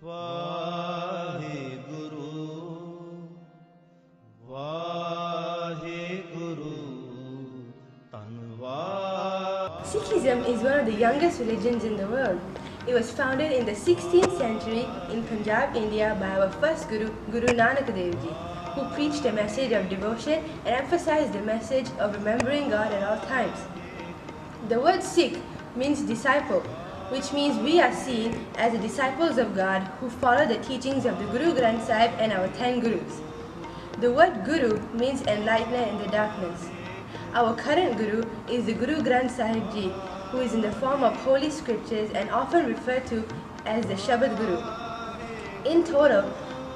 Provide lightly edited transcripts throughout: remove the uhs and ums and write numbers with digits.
Vaheguru, Vaheguru, Tanwa. Sikhism is one of the youngest religions in the world. It was founded in the 16th century in Punjab, India by our first Guru, Guru Nanak Dev Ji, who preached a message of devotion and emphasized the message of remembering God at all times. The word Sikh means disciple, which means we are seen as the disciples of God who follow the teachings of the Guru Granth Sahib and our 10 Gurus. The word Guru means enlightener in the darkness. Our current Guru is the Guru Granth Sahib Ji, who is in the form of holy scriptures and often referred to as the Shabad Guru. In total,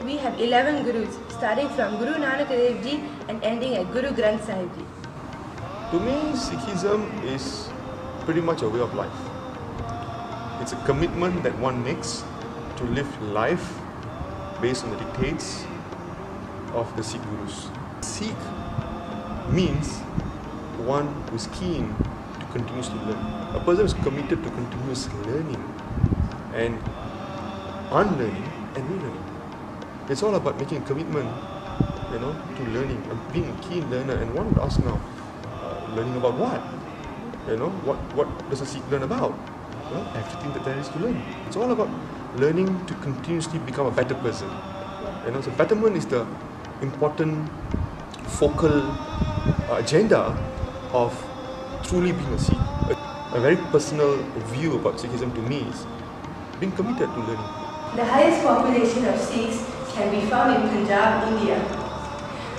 we have 11 Gurus, starting from Guru Nanak Dev Ji and ending at Guru Granth Sahib Ji. To me, Sikhism is pretty much a way of life. It's a commitment that one makes to live life based on the dictates of the Sikh Gurus. Sikh means one who is keen to continuously learn. A person who is committed to continuous learning and unlearning and relearning. It's all about making a commitment, to learning and being a keen learner. And one would ask now, learning about what? What does a Sikh learn about? Well, everything that there is to learn. It's all about learning to continuously become a better person. So betterment is the important focal agenda of truly being a Sikh. A very personal view about Sikhism to me is being committed to learning. The highest population of Sikhs can be found in Punjab, India.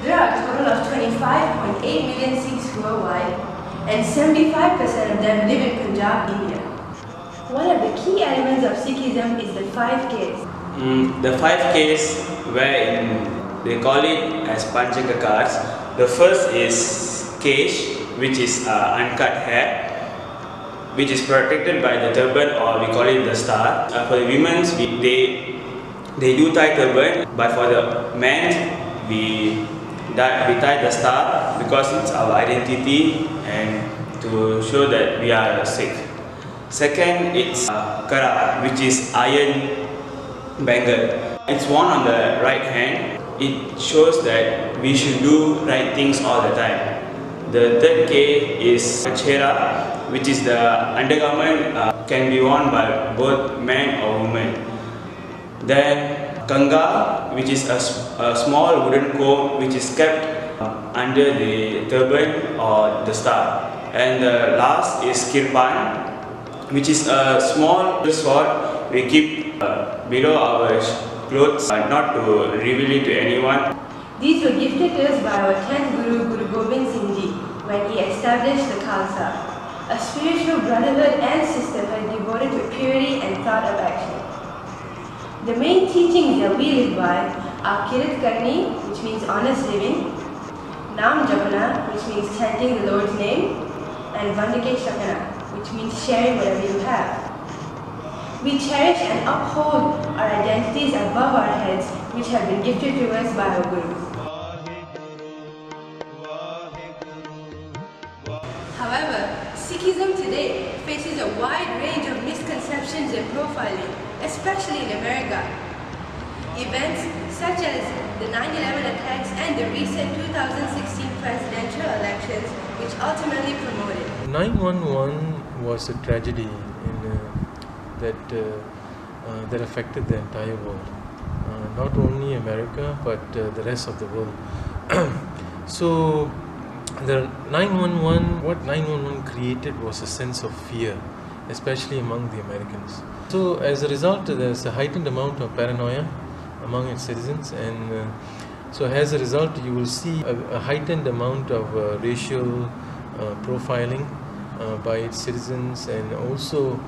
There are a total of 25.8 million Sikhs worldwide, and 75% of them live in Punjab, India. One of the key elements of Sikhism is the 5 Ks. The 5 Ks, wherein they call it as Panchakakars. The first is Kesh, which is uncut hair, which is protected by the turban, or we call it the star. For the women, they do tie turban, but for the men, we tie the star because it's our identity and to show that we are Sikh. Second, it's Kara, which is iron bangle. It's worn on the right hand. It shows that we should do right things all the time. The third K is Chera, which is the undergarment, can be worn by both men or women. Then Kanga, which is a small wooden comb which is kept under the turban or the star. And the last is Kirpan, which is a small sword we keep below our clothes, not to reveal it to anyone. These were gifted to us by our 10th Guru, Guru Gobind Singh Ji, when he established the Khalsa, a spiritual brotherhood and sisterhood devoted to purity and thought of action. The main teachings that we live by are Kirat Karni, which means honest living, Nam Japana, which means chanting the Lord's name, and Vandake Shakana, which means sharing whatever you have. We cherish and uphold our identities above our heads, which have been gifted to us by our Gurus. However, Sikhism today faces a wide range of misconceptions and profiling, especially in America. Events such as the 9/11 attacks and the recent 2016 presidential elections, which ultimately promoted. 9/11 was a tragedy that affected the entire world, not only America but the rest of the world. So the 9/11, what 9/11 created was a sense of fear, especially among the Americans. So as a result, there's a heightened amount of paranoia among its citizens, and so as a result you will see a heightened amount of racial profiling by its citizens, and also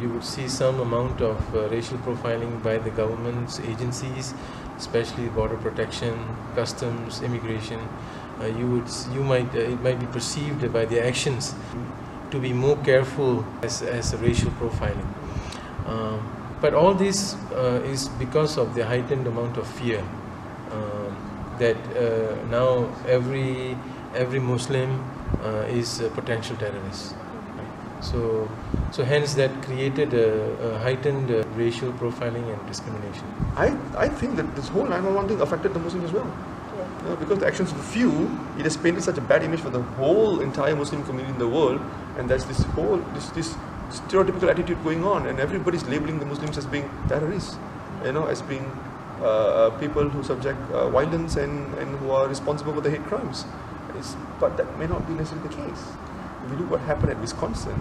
you would see some amount of racial profiling by the government's agencies, especially border protection, customs, immigration. It might be perceived by the actions to be more careful as a racial profiling. But all this is because of the heightened amount of fear that now every Muslim is a potential terrorist. So hence that created a heightened racial profiling and discrimination. I think that this whole 911 thing affected the Muslims as well. Yeah. You know, because the actions of the few, it has painted such a bad image for the whole entire Muslim community in the world, and there's this whole this stereotypical attitude going on, and everybody's labeling the Muslims as being terrorists, you know, as being people who subject violence and who are responsible for the hate crimes. But that may not be necessarily the case. If you look what happened at Wisconsin,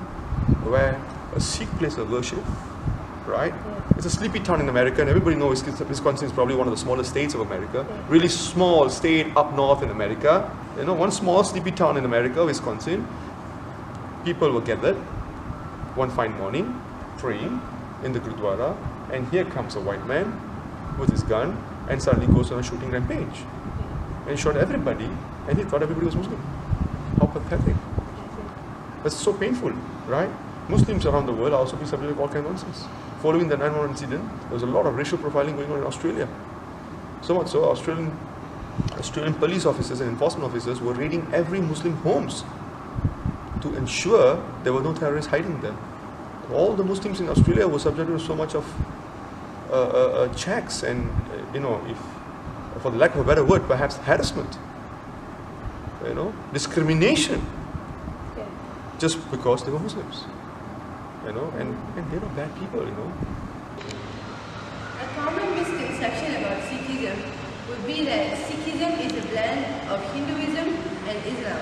where a Sikh place of worship, right? Yeah. It's a sleepy town in America, and everybody knows Wisconsin is probably one of the smallest states of America. Yeah. Really small state up north in America. You know, one small sleepy town in America, Wisconsin. People were gathered one fine morning, praying in the Gurdwara, and here comes a white man with his gun and suddenly goes on a shooting rampage. And shot everybody, and he thought everybody was Muslim. How pathetic. That's so painful, right? Muslims around the world are also being subject to all kinds of nonsense. Following the 9/11 incident, there was a lot of racial profiling going on in Australia. So much so, Australian police officers and enforcement officers were raiding every Muslim homes to ensure there were no terrorists hiding there. All the Muslims in Australia were subjected to so much of checks and, you know, if, for the lack of a better word, perhaps harassment, you know, discrimination, Yeah. just because they were Muslims, you know, and they're not bad people, you know. A common misconception about Sikhism would be that Sikhism is a blend of Hinduism and Islam.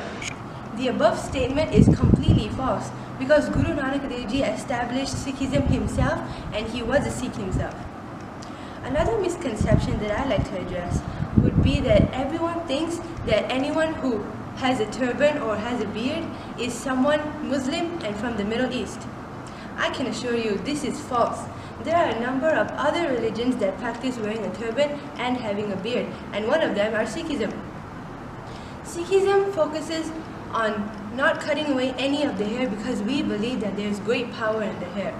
The above statement is completely false because Guru Nanak Dev Ji established Sikhism himself and he was a Sikh himself. Another misconception that I like to address would be that everyone thinks that anyone who has a turban or has a beard is someone Muslim and from the Middle East. I can assure you this is false. There are a number of other religions that practice wearing a turban and having a beard, and one of them are Sikhism. Sikhism focuses on not cutting away any of the hair because we believe that there is great power in the hair.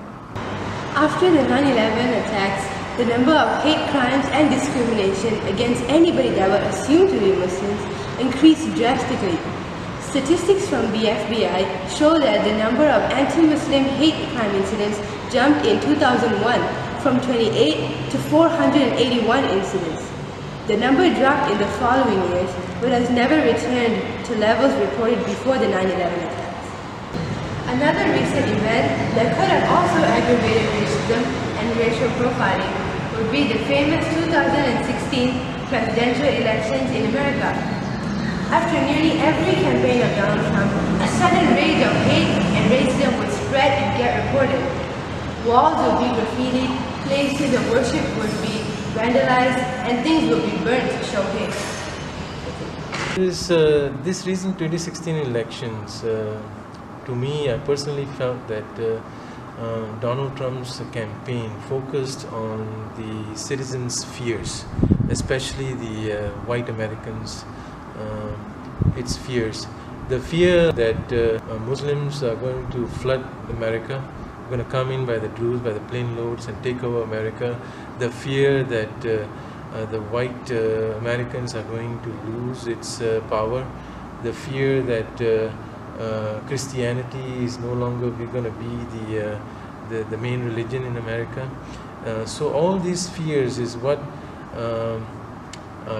After the 9/11 attacks, the number of hate crimes and discrimination against anybody that were assumed to be Muslims increased drastically. Statistics from the FBI show that the number of anti-Muslim hate crime incidents jumped in 2001 from 28 to 481 incidents. The number dropped in the following years, but has never returned to levels reported before the 9/11 attacks. Another recent event that could have also aggravated racism and racial profiling would be the famous 2016 presidential elections in America. After nearly every campaign of Donald Trump, a sudden rage of hate and racism would spread and get reported. Walls would be graffitied, places of worship would be vandalized, and things would be burnt to show hate. This recent 2016 elections, to me, I personally felt that Donald Trump's campaign focused on the citizens' fears, especially the white Americans, its fears. The fear that Muslims are going to flood America, going to come in by the droves, by the plane loads and take over America. The fear that the white Americans are going to lose its power. The fear that Christianity is no longer going to be the main religion in America. So all these fears is what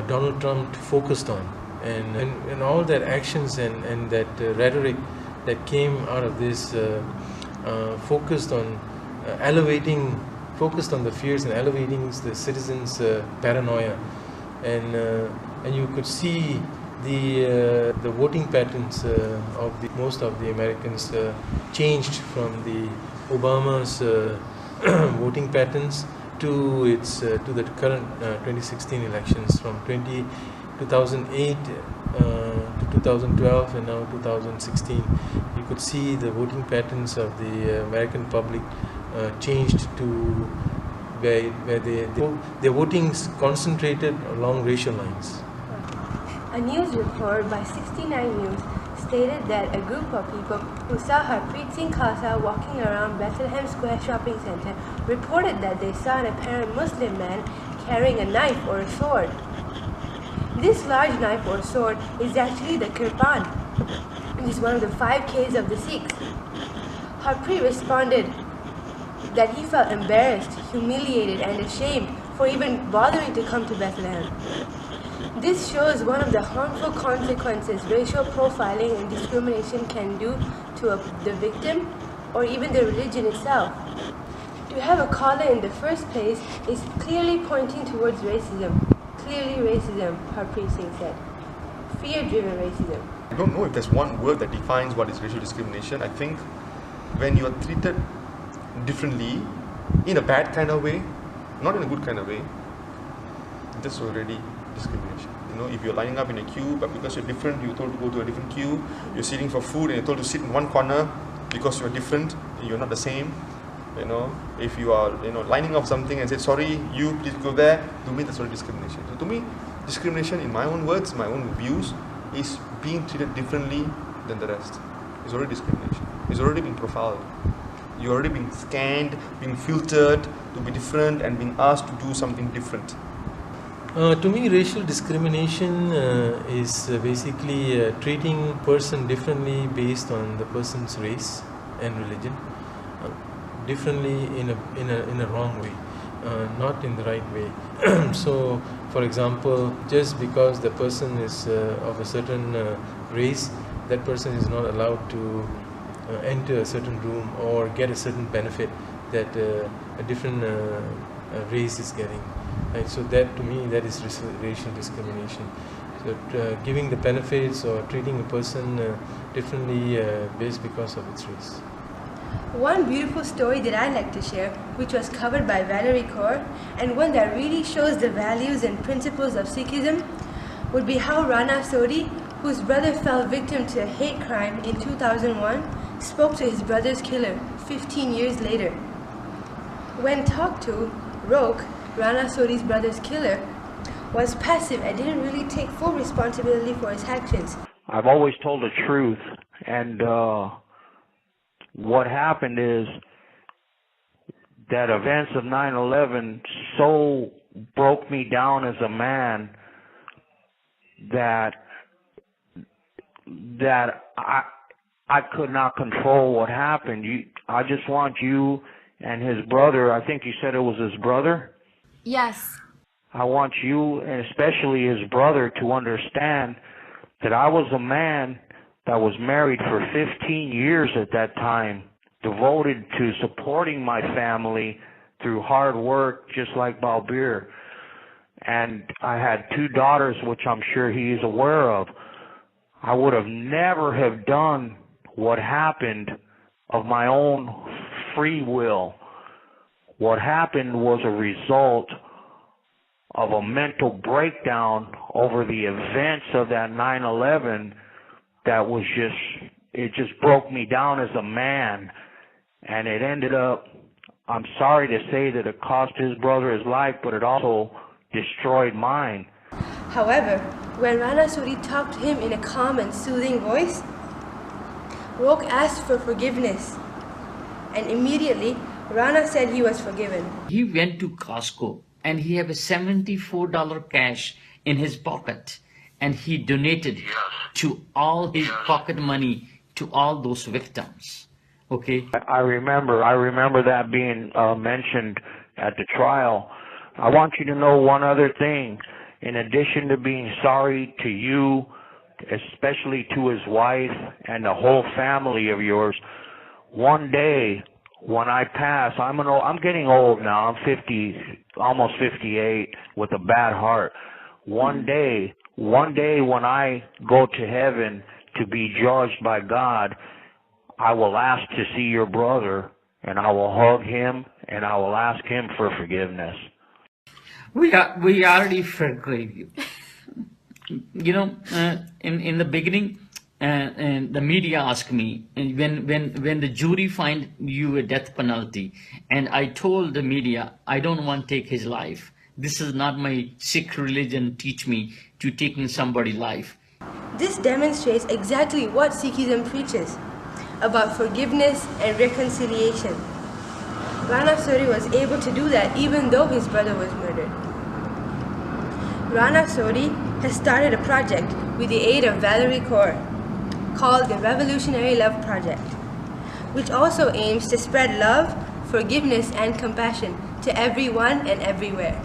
Donald Trump focused on, and all that actions and that rhetoric that came out of this focused on focused on the fears and elevating the citizens' paranoia, and you could see the voting patterns of most of the Americans changed from the Obama's voting patterns to the current 2016 elections, from 2008 to 2012 and now 2016. You could see the voting patterns of the American public changed to where their voting concentrated along racial lines. A news report by 69 News stated that a group of people who saw Harpreet Singh Khalsa walking around Bethlehem Square shopping center reported that they saw an apparent Muslim man carrying a knife or a sword. This large knife or sword is actually the kirpan. It is one of the 5 Ks of the Sikhs. Harpreet responded that he felt embarrassed, humiliated, and ashamed for even bothering to come to Bethlehem. This shows one of the harmful consequences racial profiling and discrimination can do to the victim or even the religion itself. To have a collar in the first place is clearly pointing towards racism. Clearly racism, Harpreet Singh said. Fear-driven racism. I don't know if there's one word that defines what is racial discrimination. I think when you are treated differently in a bad kind of way, not in a good kind of way, that's already discrimination. You know, if you're lining up in a queue, but because you're different, you're told to go to a different queue. You're sitting for food and you're told to sit in one corner because you're different, you're not the same. You know, if you are, lining up something and say, sorry, you please go there, to me that's already discrimination. So to me, discrimination, in my own words, my own views, is being treated differently than the rest. It's already discrimination. It's already been profiled. You're already being scanned, being filtered to be different and being asked to do something different. To me, racial discrimination is basically treating person differently based on the person's race and religion, differently in a wrong way, not in the right way. So, for example, just because the person is of a certain race, that person is not allowed to enter a certain room or get a certain benefit that a different race is getting. Right? So that, to me, that is racial discrimination. So giving the benefits or treating a person differently based because of its race. One beautiful story that I'd like to share, which was covered by Valerie Kaur, and one that really shows the values and principles of Sikhism, would be how Rana Sodhi, whose brother fell victim to a hate crime in 2001, spoke to his brother's killer 15 years later. When talked to, Rok, Rana Sodhi's brother's killer, was passive and didn't really take full responsibility for his actions. I've always told the truth, and what happened is that events of 9/11 so broke me down as a man that I could not control what happened. I just want you and his brother, I think you said it was his brother? Yes. I want you, and especially his brother, to understand that I was a man that was married for 15 years at that time, devoted to supporting my family through hard work, just like Balbir. And I had 2 daughters, which I'm sure he is aware of. I would have never have done what happened of my own free will. What happened was a result of a mental breakdown over the events of that 9/11 that was it just broke me down as a man. And it ended up, I'm sorry to say that it cost his brother his life, but it also destroyed mine. However, when Rana Sodhi talked to him in a calm and soothing voice, Rok asked for forgiveness, and immediately Rana said he was forgiven. He went to Costco and he had a $74 cash in his pocket, and he donated to all his pocket money to all those victims. Okay. I remember that being mentioned at the trial. I want you to know one other thing. In addition to being sorry to you, especially to his wife and the whole family of yours, one day when I pass, I'm getting old now. I'm 50, almost 58, with a bad heart. One day when I go to heaven to be judged by God, I will ask to see your brother, and I will hug him, and I will ask him for forgiveness. We already forgave you. You know, in the beginning, and the media asked me when the jury find you a death penalty, and I told the media I don't want to take his life. This is not my Sikh religion teach me to taking somebody's life. This demonstrates exactly what Sikhism preaches about forgiveness and reconciliation. Rana Sodhi was able to do that even though his brother was murdered. Rana Sodhi has started a project with the aid of Valerie Kaur called the Revolutionary Love Project. which also aims to spread love, forgiveness and compassion to everyone and everywhere.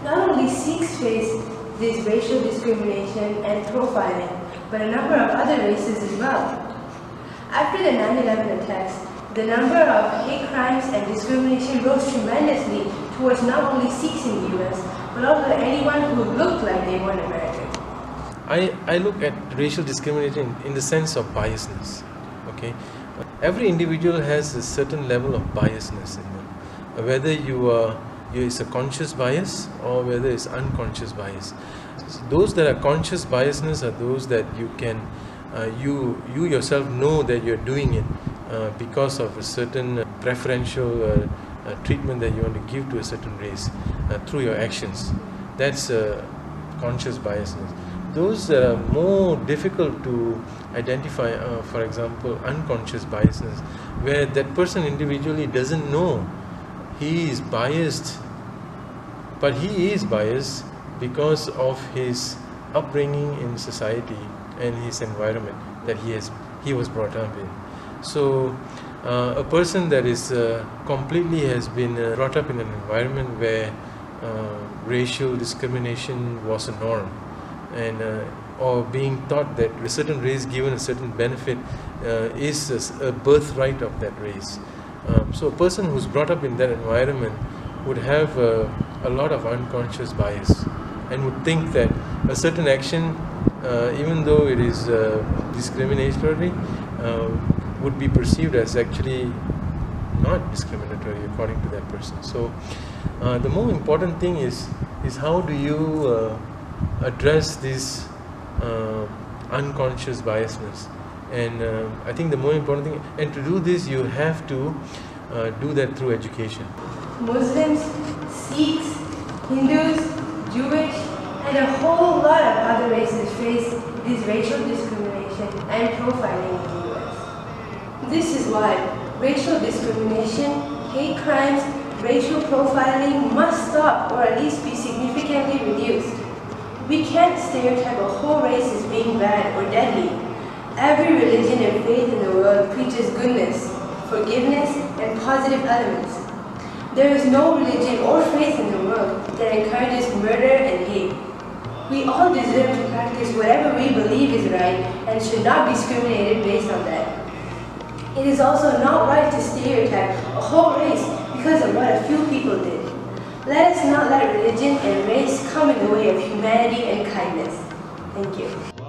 Not only Sikhs face this racial discrimination and profiling, but a number of other races as well. After the 9/11 attacks, the number of hate crimes and discrimination rose tremendously towards not only Sikhs in the US, but also anyone who looked like they weren't American. I look at racial discrimination in the sense of biasness. Okay, every individual has a certain level of biasness in them, whether it's a conscious bias or whether it's unconscious bias. Those that are conscious biasness are those that you can you yourself know that you're doing it because of a certain preferential treatment that you want to give to a certain race through your actions. That's conscious biasness. Those that are more difficult to identify, for example, unconscious biasness, where that person individually doesn't know he is biased, but he is biased because of his upbringing in society and his environment that he was brought up in. So a person that is completely has been brought up in an environment where racial discrimination was a norm, and or being taught that a certain race given a certain benefit is a birthright of that race. So a person who's brought up in that environment would have a lot of unconscious bias and would think that a certain action, even though it is discriminatory, would be perceived as actually not discriminatory according to that person. So the more important thing is how do you address this unconscious biasness. And I think the more important thing, and to do this you have to do that through education. Muslims, Sikhs, Hindus, Jewish, and a whole lot of other races face this racial discrimination and profiling in the US. This is why racial discrimination, hate crimes, racial profiling must stop or at least be significantly reduced. We can't stereotype a whole race as being bad or deadly. Every religion and faith in the world preaches goodness, forgiveness, and positive elements. There is no religion or faith in the world that encourages murder and hate. We all deserve to practice whatever we believe is right and should not be discriminated based on that. It is also not right to stereotype a whole race because of what a few people did. Let us not let religion and race come in the way of humanity and kindness. Thank you.